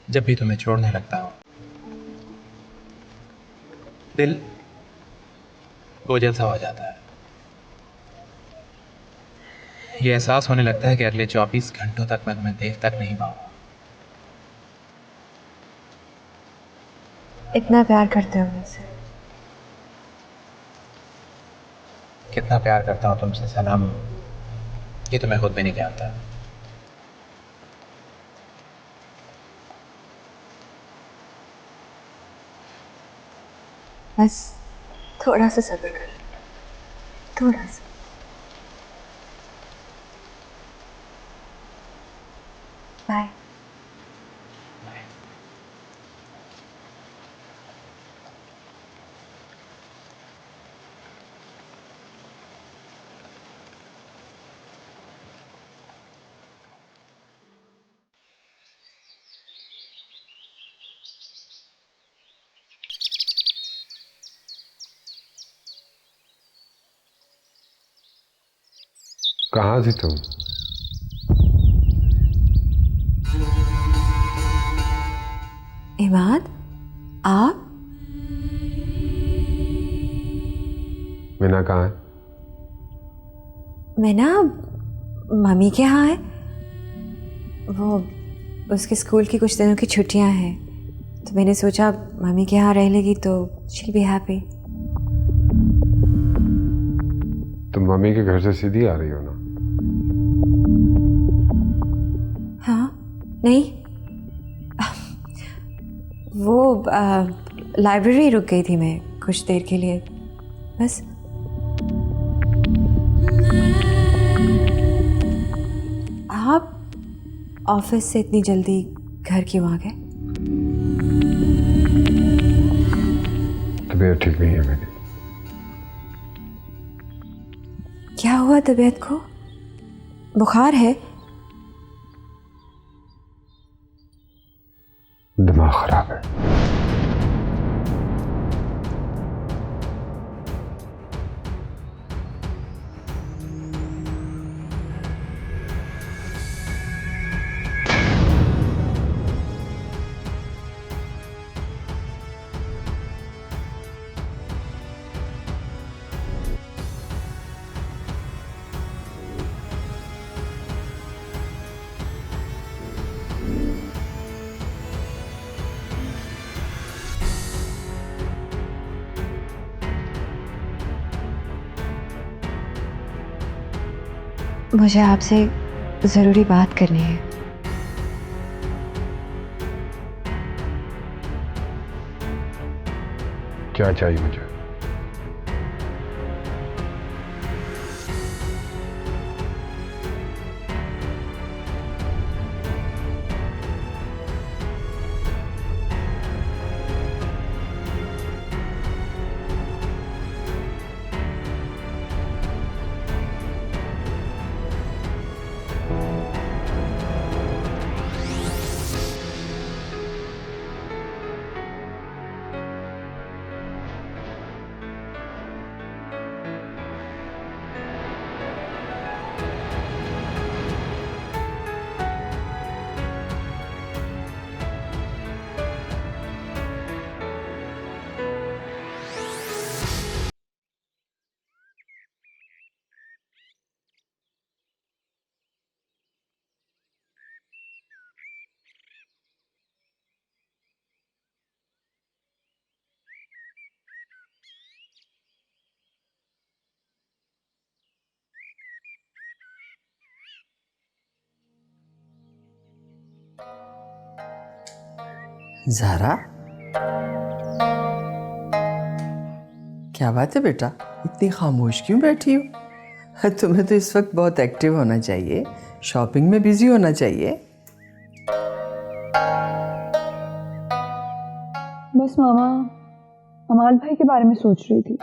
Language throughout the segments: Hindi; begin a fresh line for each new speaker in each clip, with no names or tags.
जब भी तुम्हें छोड़ने लगता हूँ दिल बोझल सा हो जाता है। ये एहसास होने लगता है कि अगले 24 घंटों तक मैं तुम्हें देख तक नहीं पाऊंगा।
इतना प्यार करते हो मुझसे?
कितना प्यार करता हूँ तुमसे सनम, ये तो मैं खुद भी नहीं जानता।
बस थोड़ा सा सब्र कर, थोड़ा सा। बाय।
कहाँ थी तुम?
इमाद, आप?
मीना कहाँ है?
मैं ना मम्मी के यहाँ है। वो उसके स्कूल की कुछ दिनों की छुट्टियां हैं, तो मैंने सोचा मम्मी के यहाँ रह लेगी तो शील बी हैप्पी।
तुम मम्मी के घर से सीधी आ रही हो ना?
हाँ नहीं, वो लाइब्रेरी रुक गई थी मैं कुछ देर के लिए बस। आप ऑफिस से इतनी जल्दी घर क्यों आ गए?
तबीयत ठीक नहीं है मेरी।
क्या हुआ तबीयत को? बुखार है?
दिमाग खराब है।
मुझे आपसे ज़रूरी बात करनी है।
क्या चाहिए मुझे?
ज़ारा, क्या बात है बेटा, इतनी खामोश क्यों बैठी हो? तुम्हें तो इस वक्त बहुत एक्टिव होना चाहिए, शॉपिंग में बिजी होना चाहिए।
बस मामा, अमाल भाई के बारे में सोच रही थी।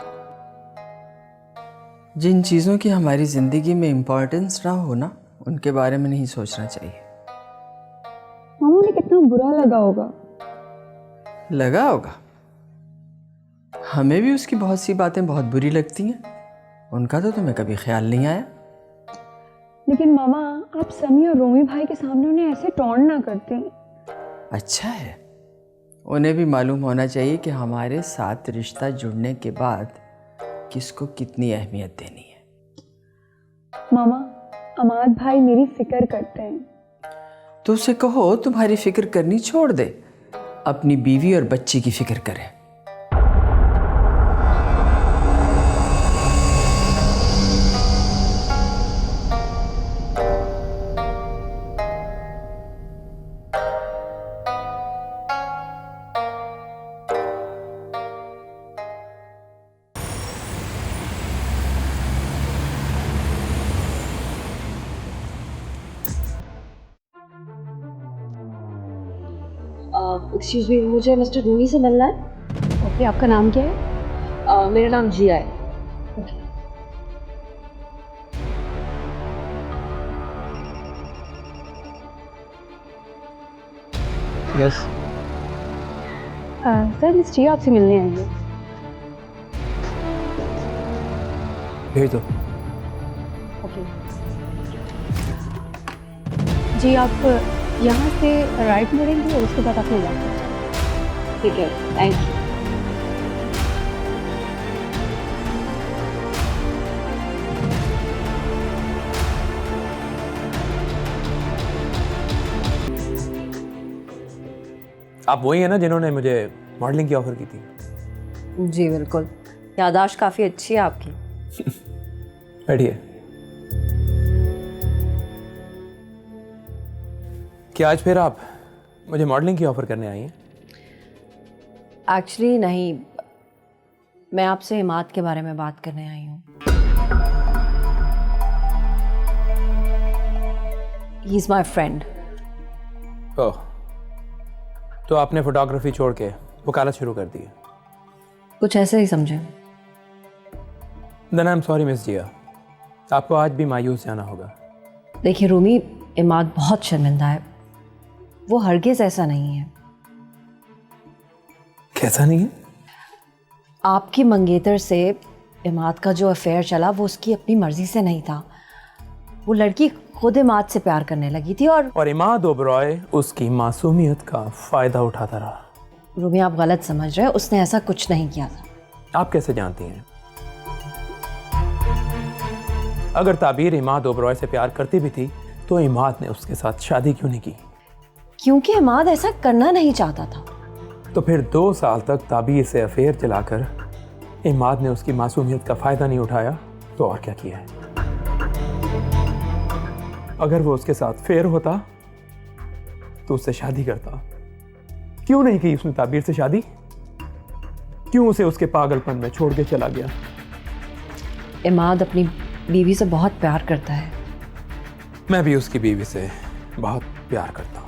जिन चीज़ों की हमारी ज़िंदगी में इम्पोर्टेंस ना हो ना, उनके बारे में नहीं सोचना चाहिए।
मामा, उन्हें कितना बुरा लगा होगा।
लगा होगा, हमें भी उसकी बहुत सी बातें बहुत बुरी लगती हैं। उनका तो तुम्हें कभी ख्याल नहीं आया।
लेकिन मामा, आप समी और रोमी भाई के सामने उन्हें ऐसे टॉन्ट ना करती।
अच्छा है, उन्हें भी मालूम होना चाहिए कि हमारे साथ रिश्ता जुड़ने के बाद किसको कितनी अहमियत देनी है।
मामा, अमाद भाई मेरी फिक्र करते हैं।
तो उसे कहो तुम्हारी फिक्र करनी छोड़ दे, अपनी बीवी और बच्ची की फिक्र करे।
एक्सक्यूज मी, मुझे मिस्टर रूमी से मिलना है।
ओके, आपका नाम क्या है?
मेरा नाम जिया है।
यस
सर, मिस जिया आपसे मिलने आई है।
भेज दो।
ओके जी, आप यहाँ से राइट मुड़ेंगे और उसके बाद आप ले जाएंगे।
ठीक है, थैंक यू।
आप वही है ना जिन्होंने मुझे मॉडलिंग की ऑफर की थी?
जी बिल्कुल, याददाश्त काफ़ी अच्छी है आपकी।
बैठिए। क्या आज फिर आप मुझे मॉडलिंग की ऑफर करने आई हैं?
एक्चुअली नहीं, मैं आपसे इमाद के बारे में बात करने आई हूँ। He is my friend.
ओह, तो आपने फोटोग्राफी छोड़ के वकालत शुरू कर दी है?
कुछ ऐसे ही समझे।
Then I am sorry miss Jiya, आपको आज भी मायूस जाना होगा।
देखिए रूमी, इमाद बहुत शर्मिंदा है, वो हरगिज़ ऐसा नहीं है।
कैसा नहीं है?
आपकी मंगेतर से इमाद का जो अफेयर चला वो उसकी अपनी मर्जी से नहीं था। वो लड़की खुद इमाद से प्यार करने लगी थी और
इमाद ओबरॉय उसकी मासूमियत का फ़ायदा उठाता रहा।
रूमी, आप गलत समझ रहे हैं, उसने ऐसा कुछ नहीं किया था।
आप कैसे जानती हैं? अगर ताबीर इमाद ओबरॉय से प्यार करती भी थी तो इमाद ने उसके साथ शादी क्यों नहीं की?
क्योंकि इमाद ऐसा करना नहीं चाहता था।
तो फिर 2 साल तक ताबीर से अफेयर चलाकर इमाद ने उसकी मासूमियत का फ़ायदा नहीं उठाया तो और क्या किया है? अगर वो उसके साथ फेयर होता तो उससे शादी करता। क्यों नहीं की उसने ताबीर से शादी? क्यों उसे उसके पागलपन में छोड़ के चला गया?
इमाद अपनी बीवी से बहुत प्यार करता है।
मैं भी उसकी बीवी से बहुत प्यार करता हूँ।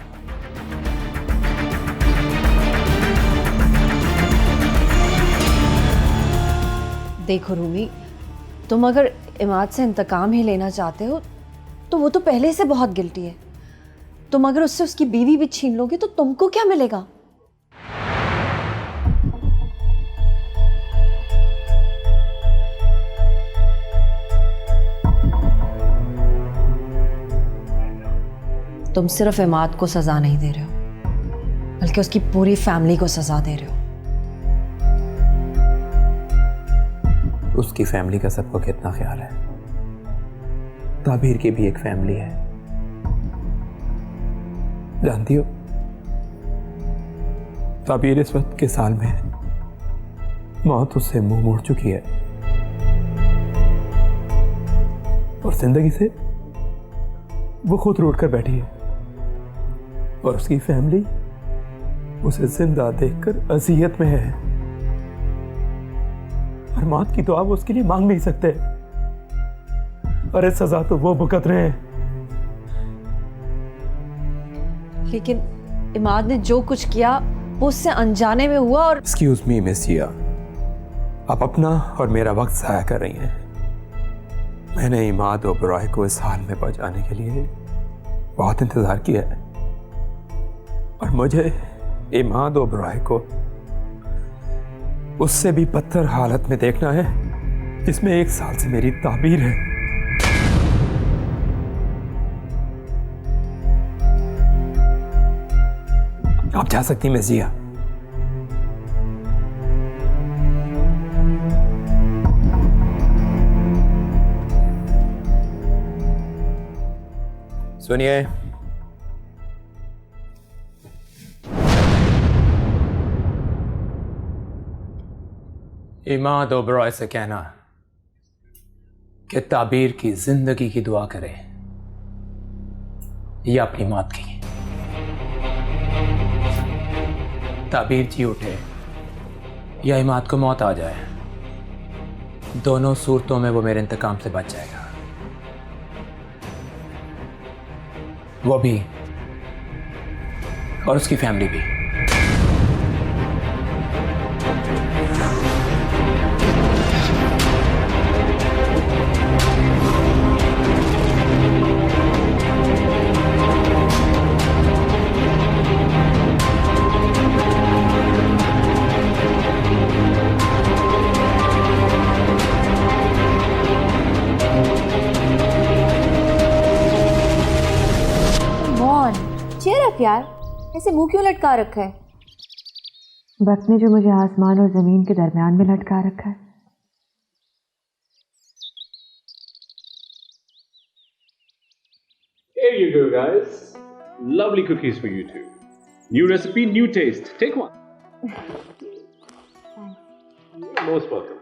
देखो रूमी, तुम अगर इमाद से इंतकाम ही लेना चाहते हो तो वो तो पहले से बहुत गिल्टी है। तुम अगर उससे उसकी बीवी भी छीन लोगे तो तुमको क्या मिलेगा? तुम सिर्फ इमाद को सजा नहीं दे रहे हो, बल्कि उसकी पूरी फैमिली को सजा दे रहे हो।
उसकी फैमिली का सबको कितना ख्याल है? ताबीर की भी एक फैमिली है, जानती हो? ताबीर इस वक्त के साल में है, मौत उससे मुंह मोड़ चुकी है और जिंदगी से वो खुद रूठ कर बैठी है और उसकी फैमिली उसे जिंदा देखकर अज़ियत में है और मौत की दुआ वो उसके लिए मांग नहीं सकते। अरे सजा तो वो भुगत रहे हैं।
लेकिन इमाद ने जो कुछ किया वो उससे अनजाने में हुआ और
एक्सक्यूज मी मिस जिया, आप अपना और मेरा वक्त ज़ाया कर रही हैं। मैंने इमाद ओबरॉय को इस हाल में पहुंचाने के लिए बहुत इंतज़ार किया है और मुझे इमाद ओबरॉय को उससे भी बदतर हालत में देखना है जिसमें 1 साल से मेरी ताबीर है। आप जा सकती मिस जिया। सुनिए, इमाद ओबरॉय से कहना कि ताबीर की जिंदगी की दुआ करे या अपनी मौत की। ताबीर जी उठे या इमाद को मौत आ जाए, दोनों सूरतों में वो मेरे इंतकाम से बच जाएगा, वो भी और उसकी फैमिली भी।
चेयर अप यार, ऐसे मुंह क्यों लटका रखा है?
वक्त ने जो मुझे आसमान और जमीन के दरमियान में लटका रखा है।
Here you go, guys. Lovely cookies for you too. New recipe, new taste. Take one. Most welcome.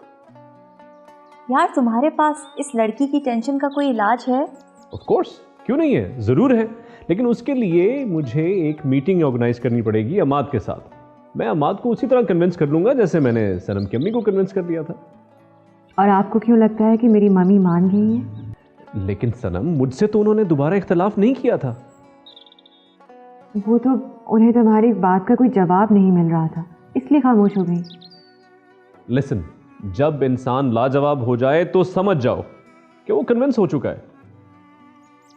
यार तुम्हारे पास इस लड़की की टेंशन का कोई इलाज है?
Of course, क्यों नहीं है, जरूर है, लेकिन उसके लिए मुझे एक मीटिंग ऑर्गेनाइज करनी पड़ेगी अमाद के साथ। मैं अमाद को उसी तरह कन्विंस कर लूंगा जैसे मैंने सनम की अम्मी को कन्विंस कर दिया था।
और आपको क्यों लगता है कि मेरी मम्मी मान गई है?
लेकिन सनम, मुझसे तो उन्होंने दोबारा इख्तलाफ नहीं किया था।
वो तो उन्हें तुम्हारी बात का कोई जवाब नहीं मिल रहा था, इसलिए खामोश हो गई।
लिसन, जब इंसान लाजवाब हो जाए तो समझ जाओ कि वो कन्विंस हो चुका है।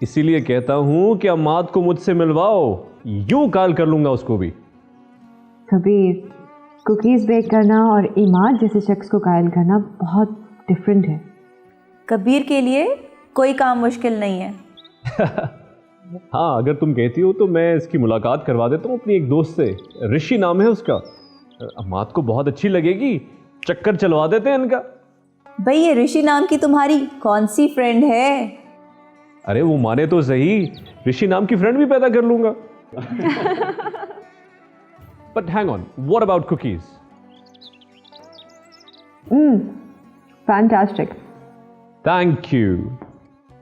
इसीलिए कहता हूं कि अमाद को मुझसे मिलवाओ, यूं काल कर लूंगा उसको भी।
कबीर, कुकीज़ बेक करना और इमाद जैसे शख्स को कायल करना बहुत डिफरेंट है।
कबीर के लिए कोई काम मुश्किल नहीं है।
हाँ, अगर तुम कहती हो तो मैं इसकी मुलाकात करवा देता हूँ अपनी एक दोस्त से, ऋषि नाम है उसका। अमाद को बहुत अच्छी लगेगी, चक्कर चलवा देते हैं इनका।
भाई ये ऋषि नाम की तुम्हारी कौन सी फ्रेंड है?
अरे वो माने तो सही, ऋषि नाम की फ्रेंड भी पैदा कर लूंगा। But hang on, what about cookies?
Fantastic.
Thank you.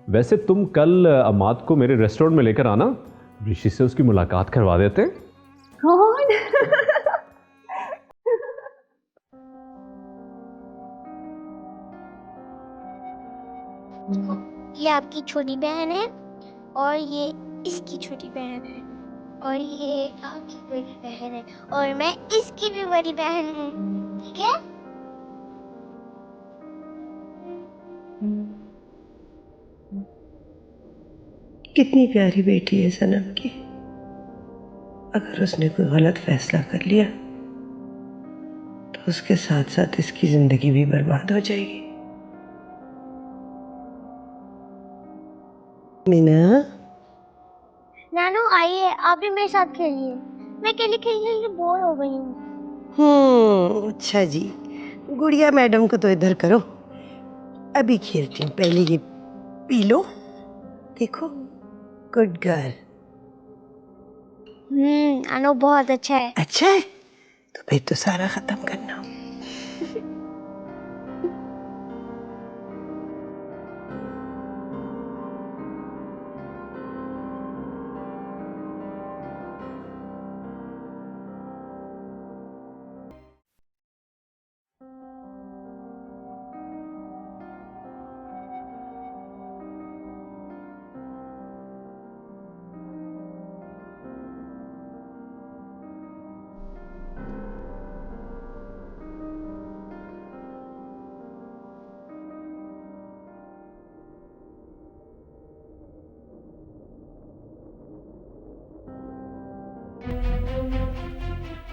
वैसे तुम कल अमाद को मेरे रेस्टोरेंट में लेकर आना, ऋषि से उसकी मुलाकात करवा देते हैं।
कौन?
ये आपकी छोटी बहन है और ये इसकी छोटी बहन है और ये आपकी बड़ी बहन है और मैं इसकी भी बड़ी बहन हूँ, ठीक है?
कितनी प्यारी बेटी है सनम की। अगर उसने कोई गलत फैसला कर लिया तो उसके साथ साथ इसकी जिंदगी भी बर्बाद हो जाएगी। मीना,
नानू आइए, आप भी मेरे साथ खेलिए। मैं अकेले खेल बोर हो गई हूँ।
अच्छा जी, गुड़िया मैडम को तो इधर करो, अभी खेलती हूँ। पहले ये पी लो, देखो, गुड गर्ल।
नानू बहुत अच्छा है।
अच्छा है तो फिर तो सारा खत्म करना।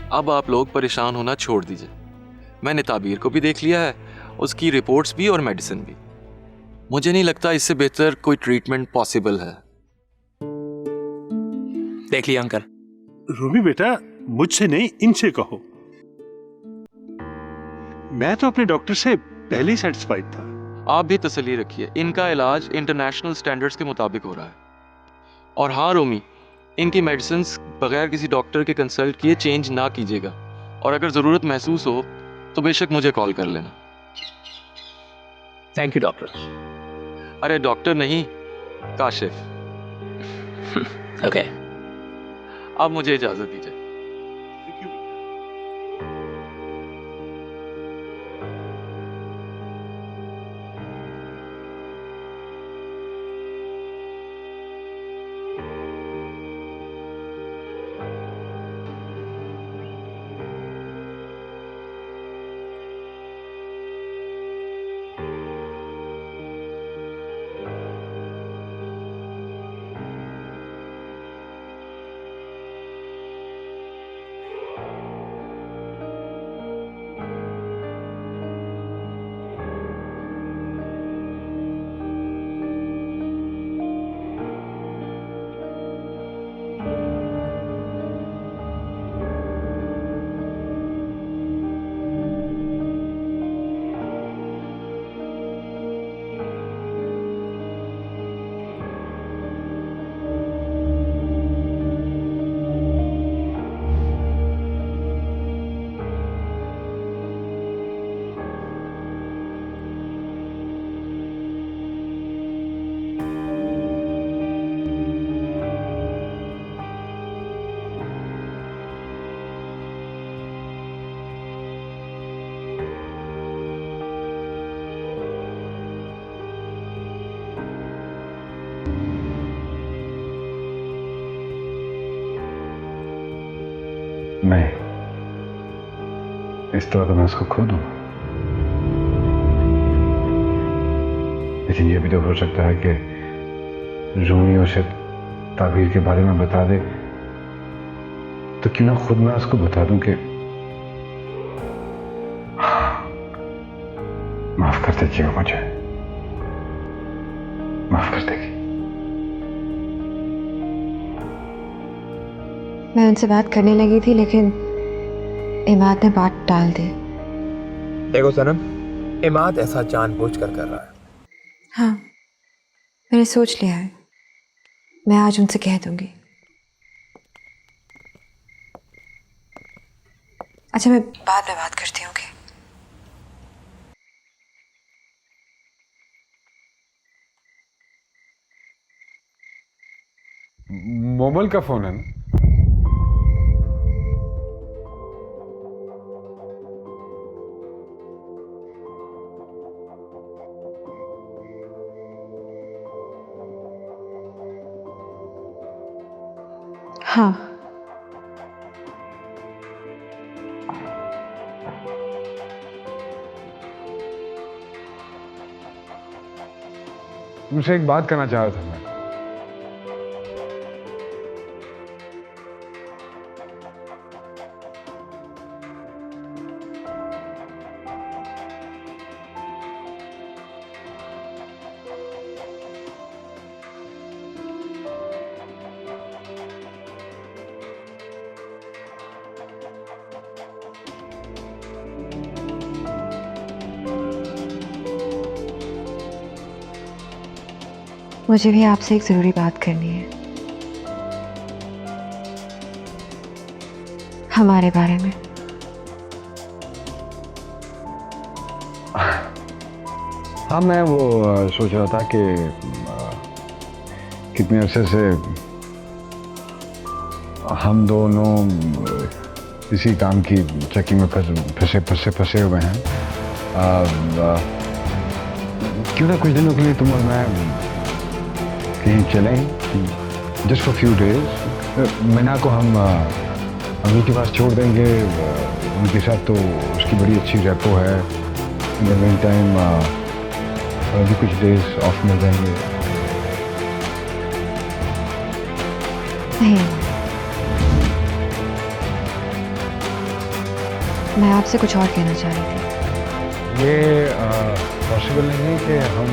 अब आप लोग परेशान होना छोड़ दीजिए। मैंने ताबीर को भी देख लिया है, उसकी रिपोर्ट्स भी और मेडिसिन भी। मुझे नहीं लगता इससे बेहतर कोई ट्रीटमेंट पॉसिबल है।
देख लिया अंकल।
रूबी बेटा, मुझसे नहीं, इनसे कहो। मैं तो अपने डॉक्टर से पहले ही सेटिस्फाइड था।
आप भी तसल्ली रखिए, इनका इलाज इंटरनेशनल स्टैंडर्ड्स के मुताबिक हो रहा है। और हाँ रोमी, इनकी मेडिसिन्स बगैर किसी डॉक्टर के कंसल्ट किए चेंज ना कीजिएगा, और अगर ज़रूरत महसूस हो तो बेशक मुझे कॉल कर लेना।
Thank you doctor.
अरे डॉक्टर नहीं, काशिफ।
ओके,
अब मुझे इजाज़त दीजिए।
नहीं, इस तरह तो मैं उसको खो दूंगा। लेकिन ये भी तो हो सकता है कि रूमी उसे ताबीर के बारे में बता दे, तो क्यों ना खुद मैं उसको बता दूं कि माफ कर दीजिएगा मुझे, माफ कर देगी।
मैं उनसे बात करने लगी थी, लेकिन इमाद ने बात टाल दी।
देखो सनम, इमाद ऐसा जानबूझकर कर रहा है।
हाँ, मैंने सोच लिया है, मैं आज उनसे कह दूंगी। अच्छा, मैं बाद में बात करती हूँ।
मोबाइल का फोन है ना?
हाँ,
तुमसे एक बात करना चाह रहा था मैं।
मुझे भी आपसे एक ज़रूरी बात करनी है, हमारे बारे में।
हाँ, मैं वो सोच रहा था कि कितने अरसे से हम दोनों इसी काम की चक्की में फंसे हुए हैं। क्यों ना कुछ दिनों के लिए तुम और मैं कहीं चलें, just for few days. Meena को हम अम्मी के पास छोड़ देंगे, उनके साथ तो उसकी बड़ी अच्छी रेपो है। इन द मीन टाइम अभी कुछ डेज ऑफ मिल जाएंगे।
नहीं, मैं आपसे कुछ और कहना चाह रही थी।
ये पॉसिबल नहीं है कि हम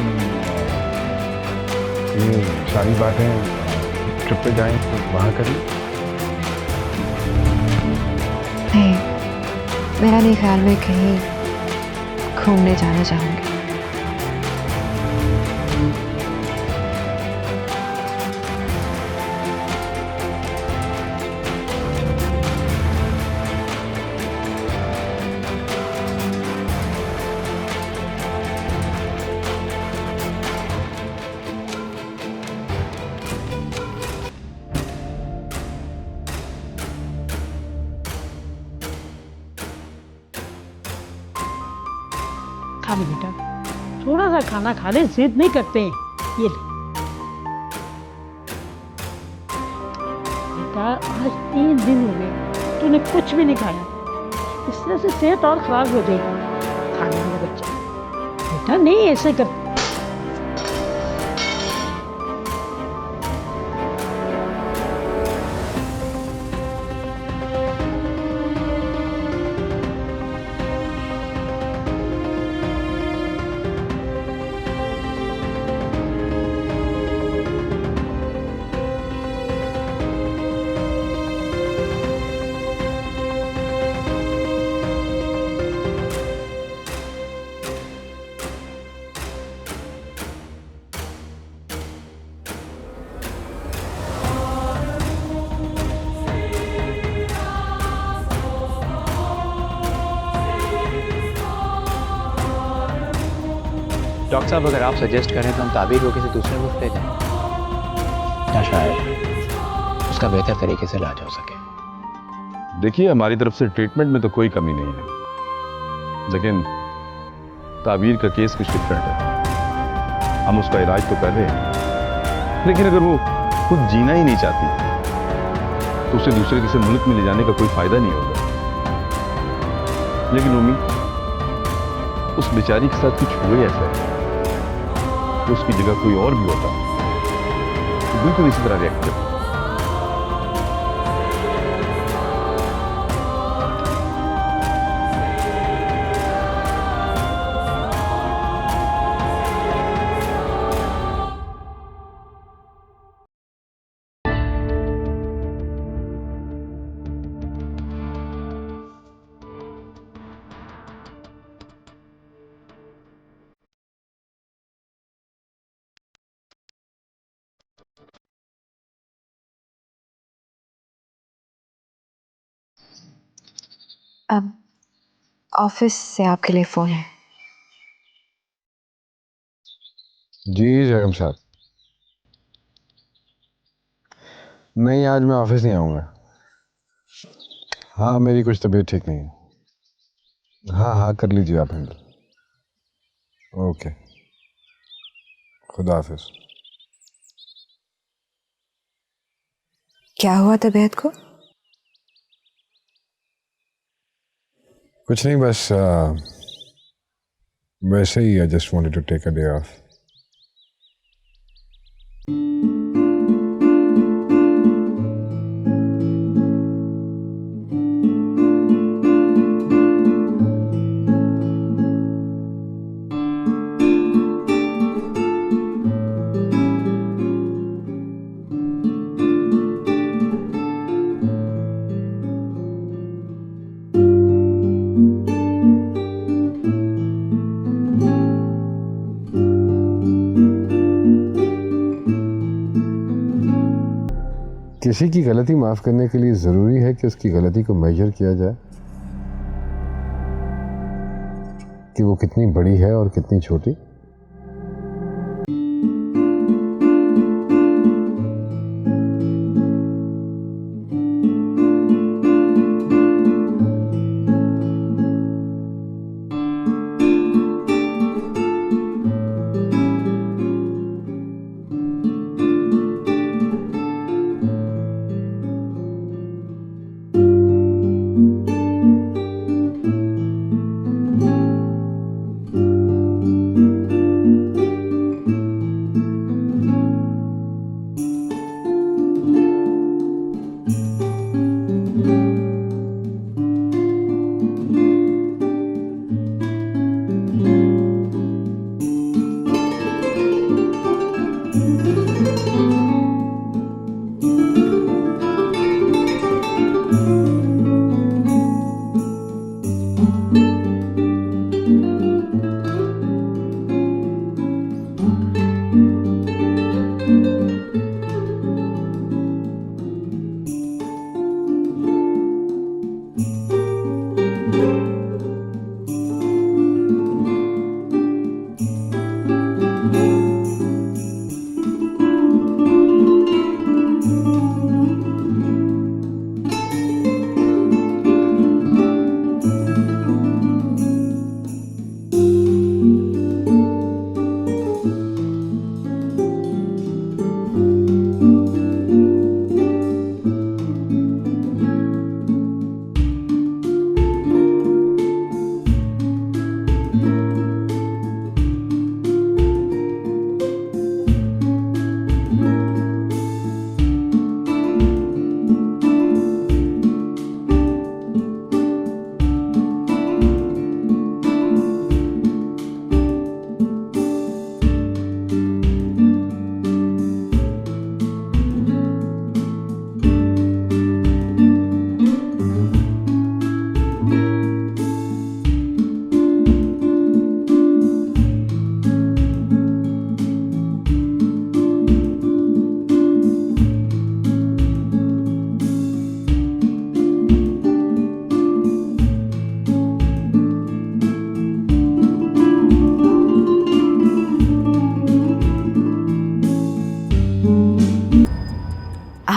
ये सारी बातें ट्रिप पे जाएं तो वहाँ करें।
मेरा नहीं ख्याल में कहीं घूमने जाना चाहूँगी।
खा ले बेटा, थोड़ा सा खाना खा ले, जिद नहीं करते हैं। ये ले बेटा, आज 3 दिन हो गए तूने कुछ भी नहीं खाया, इस तरह से सेहत और खराब हो जाएगी। खा ले मेरा बच्चा, बेटा नहीं ऐसे कर।
डॉक्टर साहब, अगर आप सजेस्ट करें तो हम ताबीर को किसी दूसरे मुल्क ले जाएं, या शायद उसका बेहतर तरीके से इलाज हो सके।
देखिए, हमारी तरफ से ट्रीटमेंट में तो कोई कमी नहीं है, लेकिन ताबीर का केस कुछ डिफरेंट है। हम उसका इलाज तो कर रहे हैं, लेकिन अगर वो खुद जीना ही नहीं चाहती तो उसे दूसरे किसी मुल्क में ले जाने का कोई फायदा नहीं होगा। लेकिन उम्मीद, उस बेचारी के साथ कुछ हुए ऐसा है, तो उसकी जगह कोई और भी होता तो बिल्कुल इसी तरह रिएक्ट करता।
अब ऑफिस से आपके लिए फ़ोन है।
जी जगम साहब, नहीं आज मैं ऑफिस नहीं आऊँगा। हाँ, मेरी कुछ तबीयत ठीक नहीं है। हाँ हाँ, कर लीजिए आप हैंडल। ओके, खुदा हाफिज।
क्या हुआ तबीयत को?
कुछ नहीं, बस वैसे ही I just wanted to take a day off. किसी की गलती माफ करने के लिए जरूरी है कि उसकी गलती को मेजर किया जाए कि वो कितनी बड़ी है और कितनी छोटी।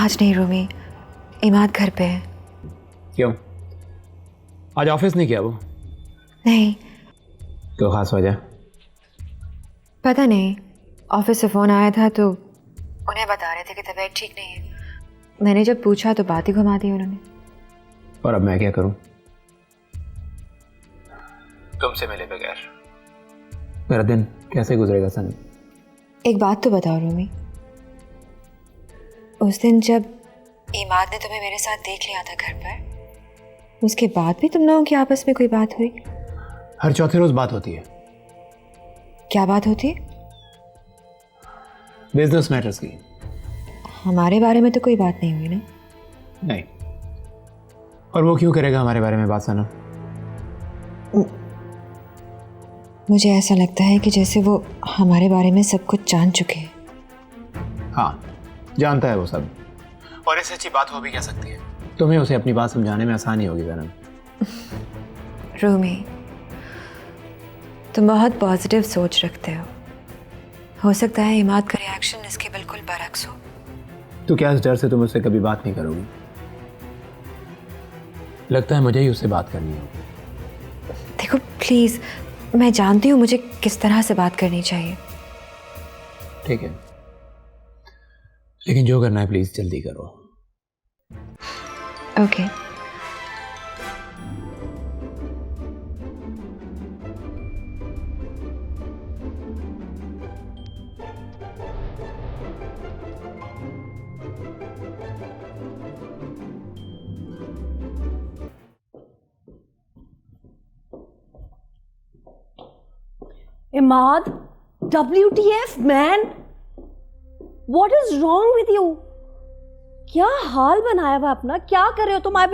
आज नहीं रूमी, इमाद घर पे है।
क्यों? आज ऑफिस नहीं किया वो?
नहीं।
कोई खास वजह?
पता नहीं, ऑफिस से फ़ोन आया था तो उन्हें बता रहे थे कि तबीयत ठीक नहीं है। मैंने जब पूछा तो बात ही घुमा दी उन्होंने।
और अब मैं क्या करूं? तुमसे मिले बगैर मेरा दिन कैसे गुजरेगा सनी?
एक बात तो बताओ रूमी, उस दिन जब इमाद ने तुम्हें मेरे साथ देख लिया था घर पर, उसके बाद भी तुम लोगों की आपस में कोई बात हुई?
हर चौथे रोज बात होती है।
क्या बात होती है?
बिजनेस मैटर्स की।
हमारे बारे में तो कोई बात नहीं हुई ना?
नहीं। और वो क्यों करेगा हमारे बारे में बात सना?
मुझे ऐसा लगता है कि जैसे वो हमारे बारे में सब कुछ जान चुके हैं।
हाँ, जानता है वो सब। और इससे अच्छी बात हो भी क्या सकती है? तुम्हें उसे अपनी बात समझाने में आसानी होगी जनाब।
रूमी, तुम बहुत पॉजिटिव सोच रखते हो सकता है इमाद का रिएक्शन इसके बिल्कुल बरक्स हो।
तो क्या इस डर से तुम उससे कभी बात नहीं करोगी? लगता है मुझे ही उससे बात करनी होगी।
देखो प्लीज, मैं जानती हूँ मुझे किस तरह से बात करनी चाहिए।
ठीक है, लेकिन जो करना है प्लीज जल्दी करो।
Okay.
Imad, WTF man? What is wrong with you? क्या हाल बनाया हुआ अपना? क्या कर रहे हो तुम?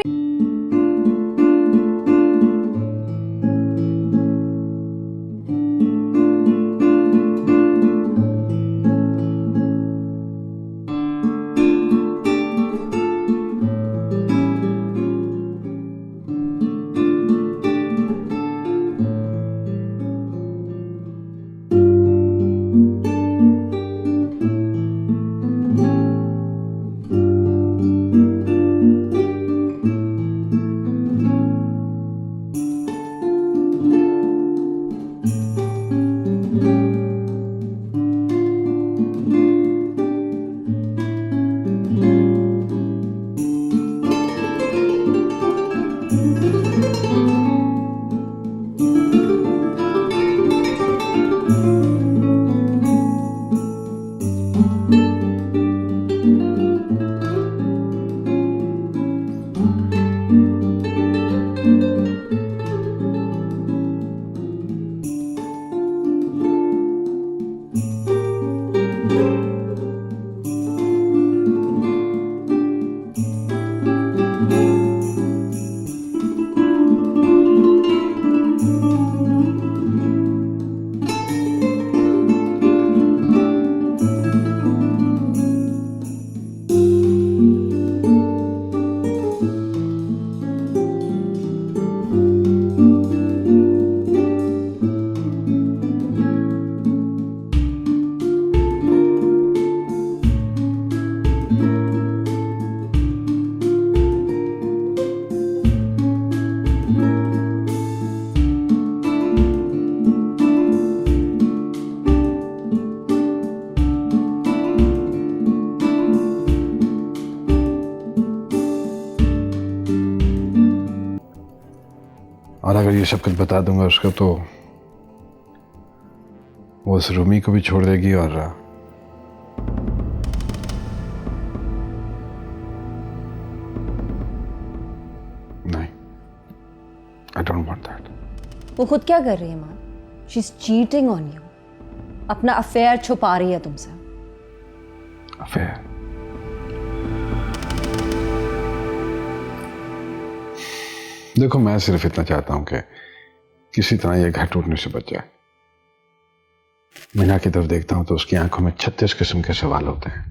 और अगर ये सब कुछ बता दूंगा उसको तो वो उस रूमी को भी छोड़ देगी। और नहीं, आई डोंट वांट दैट।
वो खुद क्या कर रही है मां? She is cheating on you. अपना अफेयर छुपा रही है तुमसे।
अफेयर? देखो, मैं सिर्फ इतना चाहता हूं कि किसी तरह ये घर टूटने से बच जाए। मीना की तरफ देखता हूं तो उसकी आंखों में 36 किस्म के सवाल होते हैं।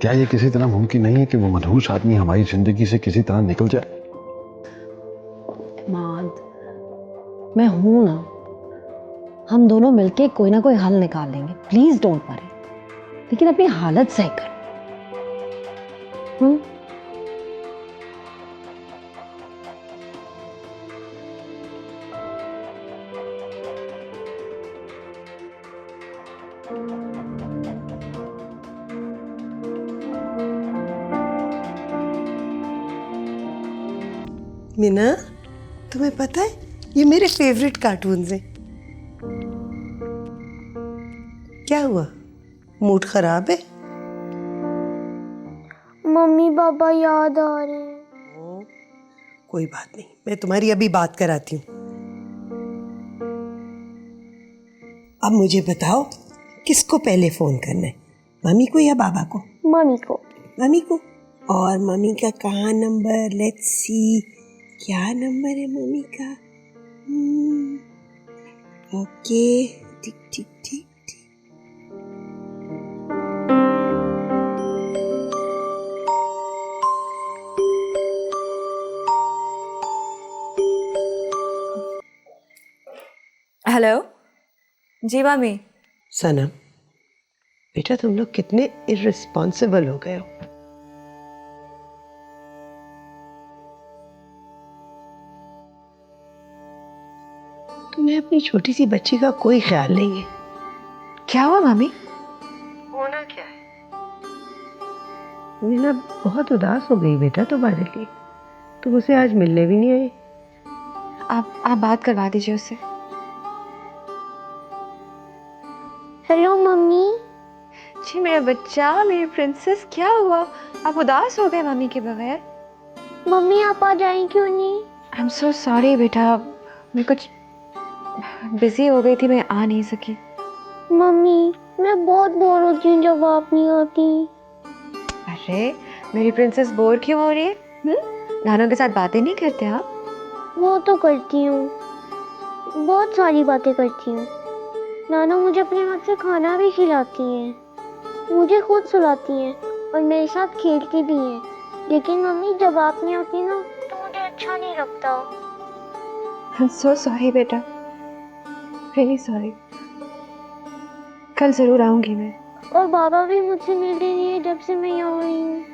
क्या ये किसी तरह मुमकिन नहीं है कि वो मनहूस आदमी हमारी जिंदगी से किसी तरह निकल जाए?
माद, मैं हूं ना, हम दोनों मिलके कोई ना कोई हल निकाल लेंगे। प्लीज डोंट वरी, लेकिन अपनी हालत सही करो।
मीना, तुम्हें पता है ये मेरे फेवरेट कार्टून्स हैं। क्या हुआ, मूड खराब है?
मम्मी पापा याद आ रहे हैं।
कोई बात नहीं, मैं तुम्हारी अभी बात कराती हूँ। अब मुझे बताओ किसको पहले फोन करना है, मम्मी को या बाबा को?
मम्मी को।
मम्मी को। और मम्मी का कहाँ नंबर? लेट्स सी, क्या नंबर है मम्मी का? ओके, ठीक ठीक ठीक।
हेलो जी मामी।
सनम बेटा, तुम लोग कितने इर्रिस्पॉन्सिबल हो गए हो। तुम्हें अपनी छोटी सी बच्ची का कोई ख्याल नहीं है।
क्या हुआ मामी?
होना क्या है? मीना बहुत उदास हो गई बेटा तुम्हारे लिए। तुम उसे आज मिलने भी नहीं आई।
आप बात करवा दीजिए उससे।
Hello mummy.
जी मेरा बच्चा, मेरी प्रिंसेस, क्या हुआ? आप उदास हो गए मम्मी के बगैर?
मम्मी आप आ जाएं क्यों नहीं?
आई एम सो सॉरी बेटा, मैं कुछ बिजी हो गई थी, मैं आ नहीं सकी।
मम्मी मैं बहुत बोर होती हूँ जब आप नहीं आती।
अरे मेरी प्रिंसेस बोर क्यों हो रही है? नानों के साथ बातें नहीं करते आप?
वो तो करती हूँ, बहुत सारी बातें करती हूँ। नाना मुझे अपने हाथ से खाना भी खिलाती हैं, मुझे खुद सुलाती हैं और मेरे साथ खेलती भी हैं। लेकिन मम्मी जब आप नहीं होती ना तो मुझे अच्छा नहीं लगता।
आई एम सो सॉरी बेटा, रियली सॉरी। कल जरूर आऊंगी मैं।
और बाबा भी मुझसे मिलते नहीं है जब से मैं यहाँ आई हूँ।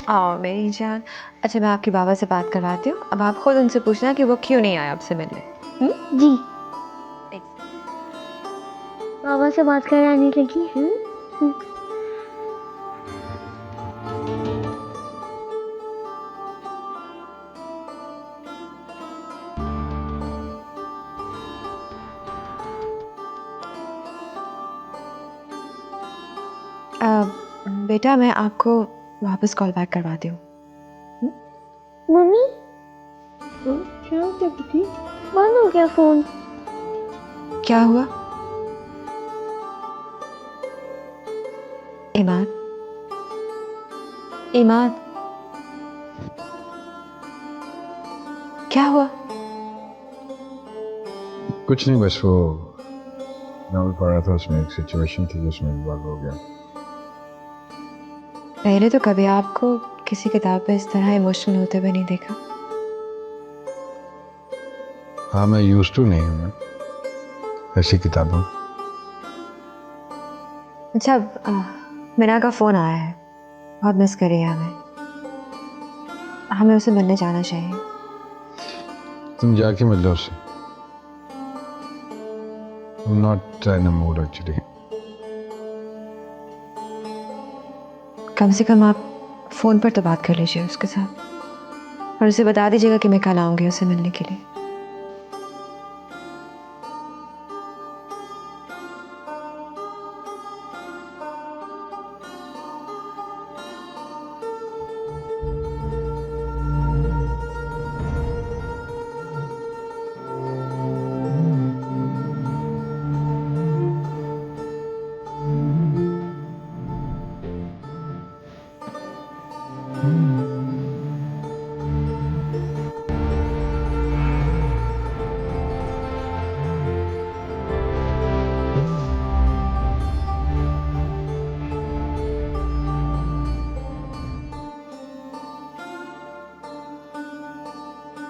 आओ मेरी जान। अच्छा मैं आपकी बाबा से बात करवाती हूँ, अब आप खुद उनसे पूछना कि वो क्यों नहीं आया आपसे मिलने।
जी बाबा से बात कराने लगी हैं।
बेटा मैं आपको वापस कॉल बैक करवाती हूँ।
मम्मी
क्या हो गया बेटी?
बंद हो गया फोन।
क्या हुआ? इमाद, इमाद क्या हुआ?
कुछ नहीं, बस वो नॉवल पढ़ रहा था, उसमें एक सिचुएशन थी जिसमें इन्वॉल्व हो गया।
पहले तो कभी आपको किसी किताब पे इस तरह इमोशनल होते हुए नहीं देखा।
हाँ मैं यूज्ड टू नहीं हूँ ऐसी किताबों।
अच्छा मीना का फोन आया है, बहुत मिस कर रही है हमें उसे मिलने जाना चाहिए।
तुम जाके मिल लो उससे। I'm not in a mood actually.
कम से कम आप फोन पर तो बात कर लीजिए उसके साथ और उसे बता दीजिएगा कि मैं कल आऊंगी उसे मिलने के लिए।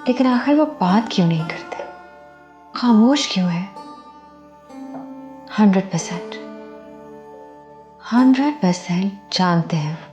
लेकिन आखिर वो बात क्यों नहीं करते, खामोश क्यों है? 100% जानते हैं